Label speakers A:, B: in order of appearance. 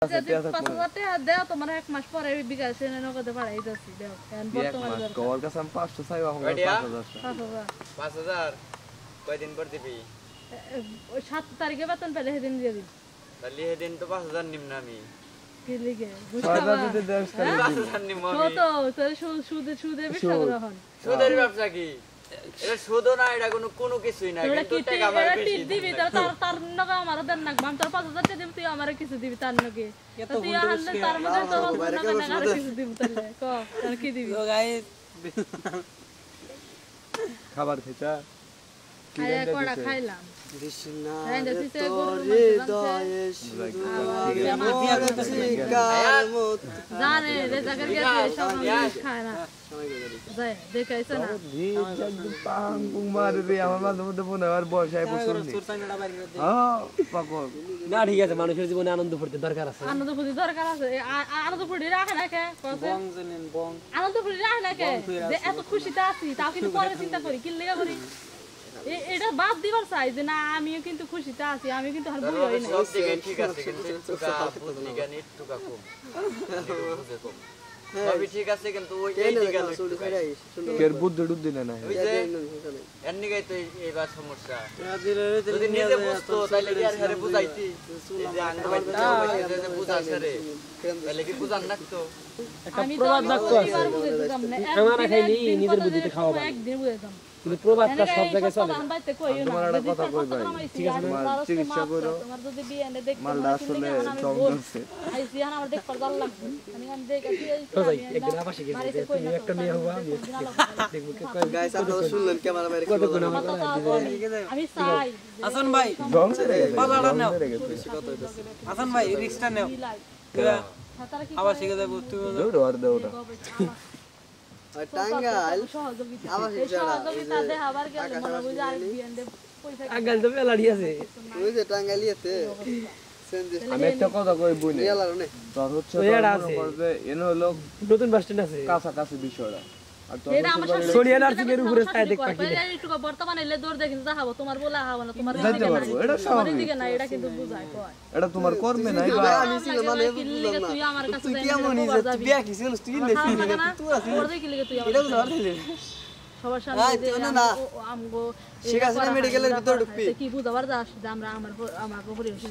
A: দেও তোমার এক মাস পরে বিঘা সেনে নগদে পাঠাই যাচ্ছি দেও বর্তমানে
B: কল কাছে আমি 500 চাইবো আমার
C: 5000 কয়দিন পর দিবি
A: ওই 7 তারিখে বেতন পেলে সেদিন দিয়ে দিবি
C: তাহলে সেদিন তো 5000 নিম না আমি
A: কি লিখে
B: ছয়বার দিতে 10 তারিখ
C: 5000 নিম আমি
A: কত তোর সুদে ব্যবসা গ্রহণ
C: সুদের ব্যবসা কি এটা সুদও না এটা কোনো কিছুই না কিন্তু টাকা আমার বেশি
A: দিবি তার নগা আমার দেন না আমি তোর 5000 টাকা দিবি তুই আমারে কিছু দিবি তার নগে তুই আনলে তার মধ্যে তো নগা না কিছু দিবি তাহলে ক আর কি দিবি
D: তো গাইস
B: খাবার খেতা কি
A: আয়া
B: রেন্দা
A: কোড়া
B: দিছে
A: খাইলাম
D: কৃষ্ণা
A: রেন্দা দিতে গরুর
D: হৃদয়ে আমার বিয়া করতেছি কার মত
A: জানে রে জায়গার গেছে সব মানুষ খায় না যাই দেখাইছ না
B: পাং পুং মারে রে আমার মাঝে মধ্যে মনে হয় বসায় বসে
D: তোর সাইনটা বাইরে করে দে
B: হ্যাঁ পাগল
E: না ঠিক আছে মানুষের জীবনে আনন্দ ফুর্তি দরকার আছে
A: আনন্দ ফুর্তি দরকার আছে আনন্দ ফুর্তি রাখে না কে
D: বং জানেন বং
A: আনন্দ ফুর্তি রাখে না কে যে এত খুশিতে আছি তাও কিন্তু পরে চিন্তা করি কি লেগা করি এটা বাদ দিবার চাই যে না আমিও কিন্তু খুশিতে আছি আমি কিন্তু আর বুঝি হই না
C: সব দিকে ঠিক আছে কিন্তু বুদ্ধি জ্ঞান একটু কম বুঝে কম সবই ঠিক আছে কিন্তু ওই এই দিকে
B: কের বুদ্ধি টুদ্ধি না
C: ওই যে এর নিগাই তো এইবার সমস্যা যদি নিজে বুঝতো তাহলে কি আর হারে বুঝাইতি এই যে আঙ্গ বাইতে যে বুঝাছে রে তাহলে কি বুঝান লাগতো
A: আমি তো বুঝাইতাম না
E: আমার খাইনি নিজের বুদ্ধিতে খাওয়া ভালো
A: একদিন বুঝাইতাম
E: কিন্তু প্রবাদটা সব জায়গায় চলে
B: তোমার একটা কথা কই ভাই
A: ঠিক আছে
B: চিকিৎসা করো
A: তোমার যদি বিয়ে এনে দেখতে
B: মালটা আসলে জং ধরছে
A: আইসি আনা আমার দেখ পড়াল লাগবে আমি দেখি
E: তো যাই একদিন আবাসে গেছে তুমি একটা মেয়ে হবা আমি দেখব কি কই
D: গাইস আপনারা শুনলেন ক্যামেরা বাইরে
E: কত গুণ আমার
A: আমি চাই
D: হাসান ভাই
B: জং ছেড়ে গেছে
D: পালাটা নাও
B: ছেড়ে গেছে
D: হাসান ভাই রিক্সটা নাও আবার শিখে যাবো তুমি
B: দৌড় আর দৌড়
D: আর টাঙ্গাইল
A: সহযোগিতা দে আবার গেল মনে বুঝা আর বিয়ে এনে পয়সা
E: আগাল তো মেলাড়ি আছে
D: ওই যে টাঙ্গাইলিতে সেন্দেশ
B: আমি একটা কথা কই বইনে
D: রিয়ালার নে
B: তোর হচ্ছে
E: ওই একটা আছে।
B: এনে হলো
E: নতুন বাস স্ট্যান্ড আছে
B: কাছাকাছি বিষয়টা আর তোর
A: এটা আমার সাথে
E: সোনিয়া নার্সিং এর উপরে ছায়া দেখ পাখি
A: একটু বর্তমানে এলে দৌড় দেখেন যা হবো তোমার বলা হবে না তোমার
B: যাইতে পারবো এটা
A: তোমার
B: স্বাভাবিক
A: দিকে না এটা কিন্তু বুঝায় কয়
B: এটা তোমার কর্মে নাই বা
D: আমি ছিল মানে বুঝলাম না
A: তুই আমার কাছে
D: তুই কেমন নিজে তুই বিয়া কি ছিল তুই নেছিস তুই আছিস
A: ওর দেখি লিগে তুই
D: এটা
A: আমার
D: বুঝা দিলি
A: সবার সামনে যে আমগো
D: শেখ হাসিনা মেডিকেলের ভিতর ঢুকবি
A: কি বুঝাবার যাস যে আমরা আমার পরিবেশ